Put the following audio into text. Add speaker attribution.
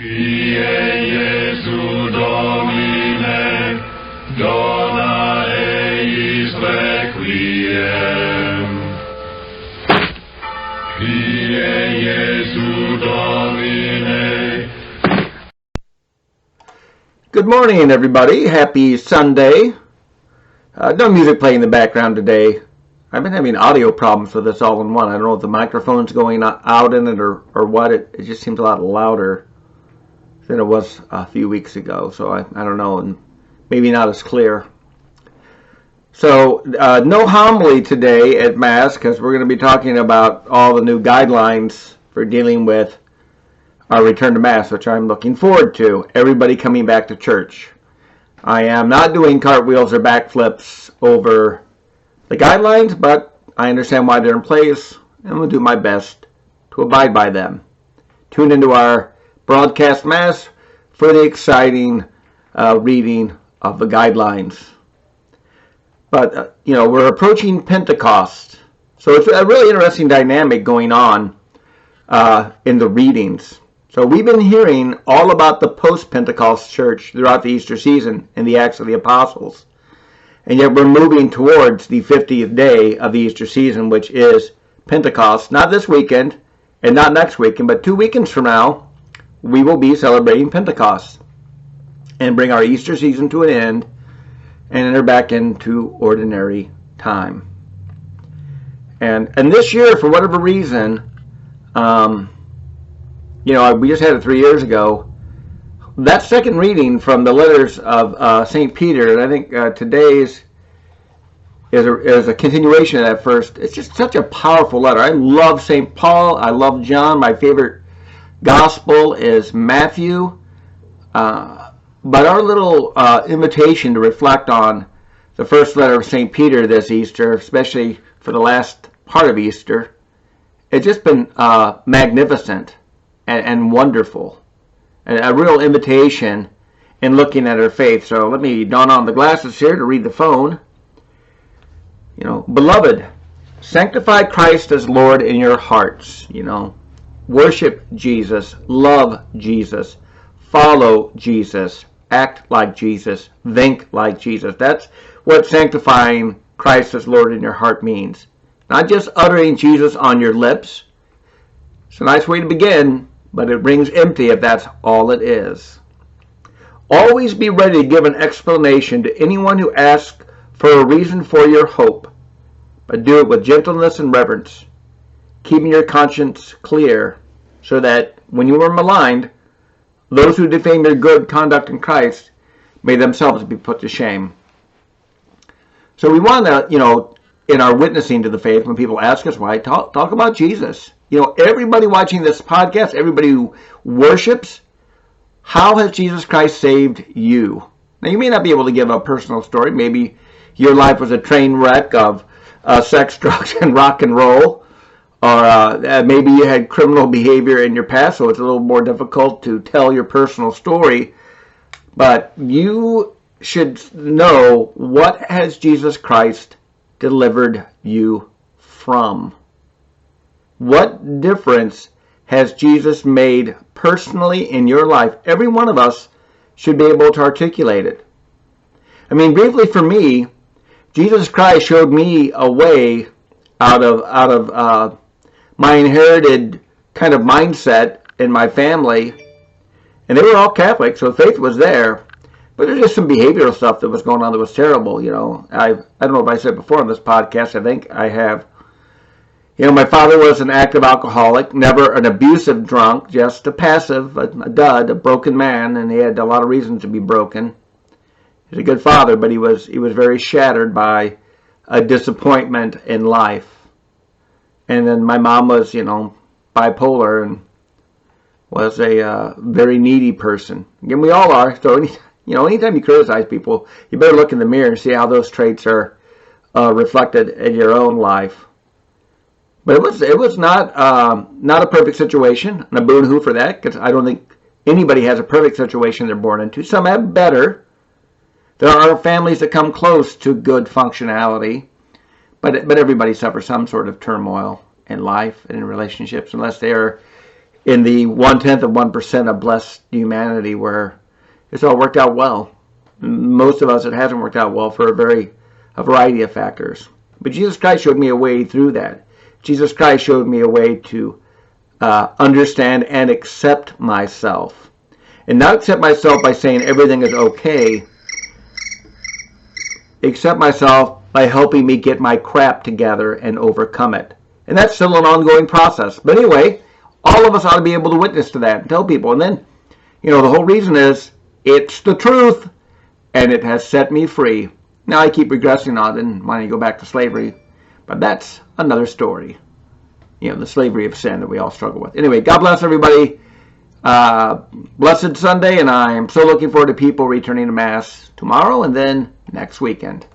Speaker 1: Kyrie Jesu Domine, dona eis requiem. Kyrie Jesu Domine.
Speaker 2: Good morning, everybody. Happy Sunday. No music playing in the background today. I've been having audio problems with this all-in-one. I don't know if the microphone's going out in it or what. It just seems a lot louder than it was a few weeks ago. So I don't know, and maybe not as clear. So no homily today at Mass because we're going to be talking about all the new guidelines for dealing with our return to Mass, which I'm looking forward to. Everybody coming back to church. I am not doing cartwheels or backflips over the guidelines, but I understand why they're in place, and will do my best to abide by them. Tune into our broadcast Mass for the exciting reading of the guidelines. But, we're approaching Pentecost, so it's a really interesting dynamic going on in the readings. So we've been hearing all about the post-Pentecost church throughout the Easter season in the Acts of the Apostles. And yet we're moving towards the 50th day of the Easter season, which is Pentecost. Not this weekend and not next weekend, but 2 weekends from now, we will be celebrating Pentecost and bring our Easter season to an end and enter back into ordinary time. And this year, for whatever reason, we just had it 3 years ago. That second reading from the letters of St. Peter, and I think today's is a continuation of that first. It's just such a powerful letter. I love St. Paul. I love John. My favorite gospel is Matthew. But our little invitation to reflect on the first letter of St. Peter this Easter, especially for the last part of Easter, it's just been magnificent and wonderful. A real invitation in looking at our faith. So let me don on the glasses here to read the phone. Beloved, sanctify Christ as Lord in your hearts. Worship Jesus, love Jesus, follow Jesus, act like Jesus, think like Jesus. That's what sanctifying Christ as Lord in your heart means. Not just uttering Jesus on your lips. It's a nice way to begin, but it rings empty if that's all it is. Always be ready to give an explanation to anyone who asks for a reason for your hope, but do it with gentleness and reverence, keeping your conscience clear, so that when you are maligned, those who defame your good conduct in Christ may themselves be put to shame. So we want to, in our witnessing to the faith, when people ask us why, talk about Jesus. Everybody watching this podcast, everybody who worships, how has Jesus Christ saved you? Now, you may not be able to give a personal story. Maybe your life was a train wreck of sex, drugs, and rock and roll. Or maybe you had criminal behavior in your past, so it's a little more difficult to tell your personal story. But you should know, what has Jesus Christ delivered you from? What difference has Jesus made personally in your life? Every one of us should be able to articulate it. Briefly for me, Jesus Christ showed me a way out of my inherited kind of mindset in my family. And they were all Catholic, so faith was there. But there's just some behavioral stuff that was going on that was terrible. I don't know if I said before on this podcast, I think I have. My father was an active alcoholic, never an abusive drunk, just a passive, a dud, a broken man, and he had a lot of reasons to be broken. He's a good father, but he was very shattered by a disappointment in life. And then my mom was, bipolar and was a very needy person. Again, we all are. So, anytime you criticize people, you better look in the mirror and see how those traits are reflected in your own life. But it was not a perfect situation, and a boo-hoo for that, because I don't think anybody has a perfect situation they're born into. Some have better. There are families that come close to good functionality, but everybody suffers some sort of turmoil in life and in relationships, unless they are in the 1/10 of 1% of blessed humanity where it's all worked out well. Most of us, it hasn't worked out well for a variety of factors. But Jesus Christ showed me a way through that. Jesus Christ showed me a way to understand and accept myself. And not accept myself by saying everything is okay. Accept myself by helping me get my crap together and overcome it. And that's still an ongoing process. But anyway, all of us ought to be able to witness to that and tell people. And then, the whole reason is it's the truth, and it has set me free. Now I keep regressing on it and wanting to go back to slavery, but that's another story. The slavery of sin that we all struggle with. Anyway, God bless everybody. Blessed Sunday, and I am so looking forward to people returning to Mass tomorrow and then next weekend.